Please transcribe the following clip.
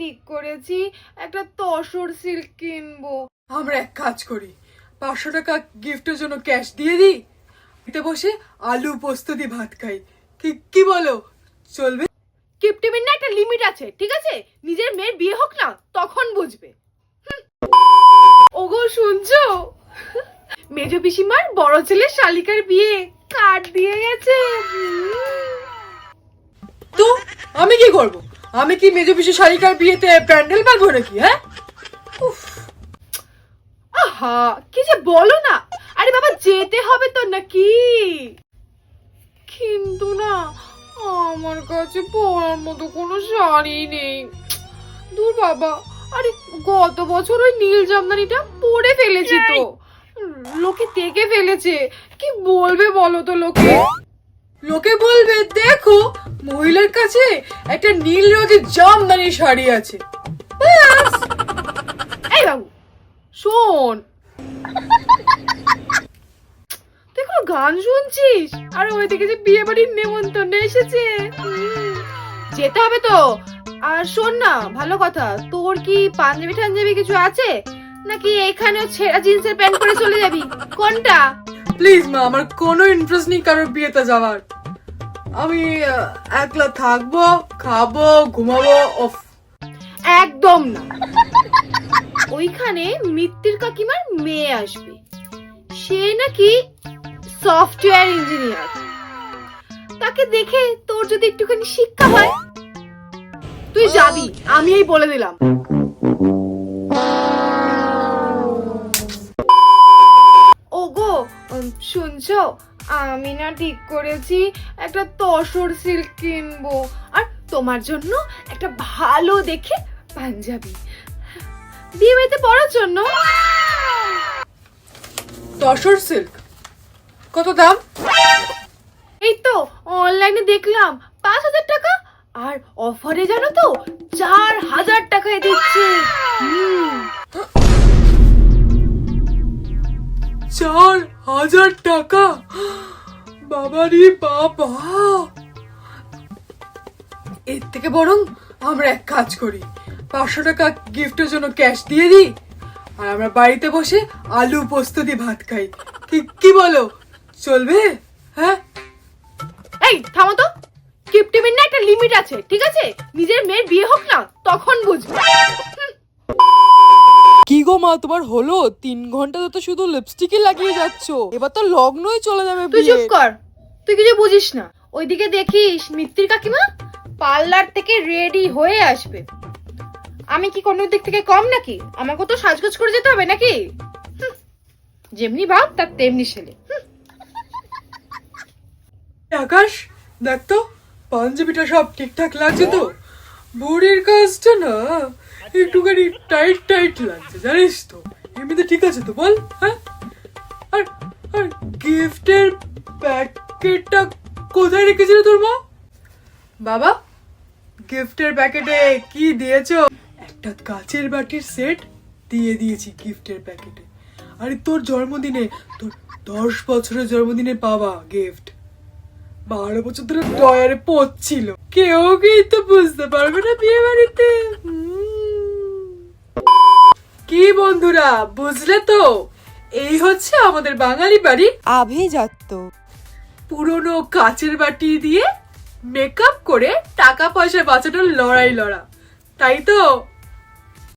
ঠিক করেছি একটা তসর সিল্ক কিনবো। আমরা এক কাজ করি, 500 টাকা গিফটের জন্য ক্যাশ দিয়ে দিই, এতে বসে আলু পোস্ত দিয়ে ভাত খাই। কি বলো, চলবে? কিপটিমির না একটা লিমিট আছে, ঠিক আছে? নিজের মেয়ের বিয়ে হোক না, তখন বুঝবে। ওগো শুনছো, মেজ পিসিমার বড় ছেলের শালিকার বিয়ে কার্ড দিয়ে গেছে। তো আমি কি করব? আমি কি মেজ পিসি শালিকার বিয়েতে প্যান্ডেল বাঁধবো নাকি? হ্যাঁ, আহা কি যে বলো না। আরে বাবা যেতে হবে তো নাকি? কিন্তু না, আমার কাছে পরার মতো কোনো শাড়ি নেই। দূর বাবা, আরে গত বছর ওই নীল জামদানিটা পরে ফেলেছি তো, লোকে দেখে ফেলেছে। কি বলবে বলো তো লোকে? লোকে বলবে দেখো মহিলার কাছে একটা নীল রঙের জামদানি শাড়ি আছে। ব্যাস। এই বাবু শোন, তুই কোনো গান শুনছিস? আর ওইদিকে যে বিয়ে বাড়ির নেমন্তন্ন এসেছে, যেতে হবে তো। আর শোন না, ভালো কথা, তোর কি পাঞ্জাবি টাঞ্জাবি কিছু আছে নাকি এখানেও ছেঁড়া জিন্সের প্যান্ট পরে চলে যাবি? কোনটা? প্লিজ মা, আমার কোনো ইন্টারেস্ট নেই কারোর বিয়েতে যাওয়ার। আমি একলা থাকবো, খাবো, ঘুমাবো। অফ, একদম না। ওইখানে মিত্তির কাকিমার মেয়ে আসবে, সে নাকি সফটওয়্যার ইঞ্জিনিয়ার। তাকে দেখে তোর যদি একটুখানি শিক্ষা হয়, তুই যাবি, আমি এই বলে দিলাম। ওগো শুনছো, আমি না ঠিক করেছি একটা তসর সিল্ক কিনবো, আর তোমার জন্য একটা ভালো দেখে পাঞ্জাবি বিয়ে বাড়িতে পরার জন্য। তসর সিল্ক কত দাম? এই তো অনলাইনে দেখলাম 5,000 টাকা, আর অফারে জানো তো 4,000 টাকায় দিচ্ছে। 4,000 টাকা? বাবারে বাবা, এর থেকে বরং আমরা এক কাজ করি, 500 টাকা গিফটের জন্য ক্যাশ দিয়ে দিই, আর আমরা বাড়িতে বসে আলু পোস্ত দিয়ে ভাত খাই। কি বলো, চলবে? হ্যাঁ। এই থামো তো, কিপটিমির না একটা লিমিট আছে, ঠিক আছে? নিজের মেয়ের বিয়ে হোক না, তখন বুঝবে। কি গো মা, তোমার হলো 3 ঘন্টা তো শুধু লিপস্টিকই লাগিয়ে যাচ্ছ, এবার তো লগ্নই চলে যাবে। তুই চুপ কর, তুই কিছু বুঝিস না। ওইদিকে দেখিস মিত্তির কাকিমা পার্লার থেকে রেডি হয়ে আসবে। আমি কি কোনো দিক থেকে কম নাকি? আমাকে তো সাজগোজ করে যেতে হবে নাকি? যেমনি ভাব তার তেমনি ছেলে। আকাশ দেখ তো, পাঞ্জাবিটা সব ঠিকঠাক লাগছে তো? বুড়ির কাজটা না একটুখানি টাইট টাইট লাগছে, জানিস তো? এমনিতে ঠিক আছে তো বল? হ্যাঁ, আর আর গিফটের প্যাকেটটা কোথায় রেখেছিল তোর মা? বাবা, গিফটের প্যাকেটে কি দিয়েছো? একটা কাচের বাটির সেট দিয়ে দিয়েছি গিফটের প্যাকেটে। আরে তোর জন্মদিনে, তোর 10 বছরের জন্মদিনে পাওয়া গিফট, 12 বছর ধরে ডয়ারে পড়ছিল, কেউ কিন্তু বুঝতে পারবে না বিয়ে বাড়িতে। কি বন্ধুরা, বুঝলে তো? এই হচ্ছে আমাদের বাঙালি বাড়ি আভিজাত্য। পুরনো কাচের বাটি দিয়ে মেকআপ করে টাকা পয়সা বাঁচানোর লড়াই লড়া, তাই তো?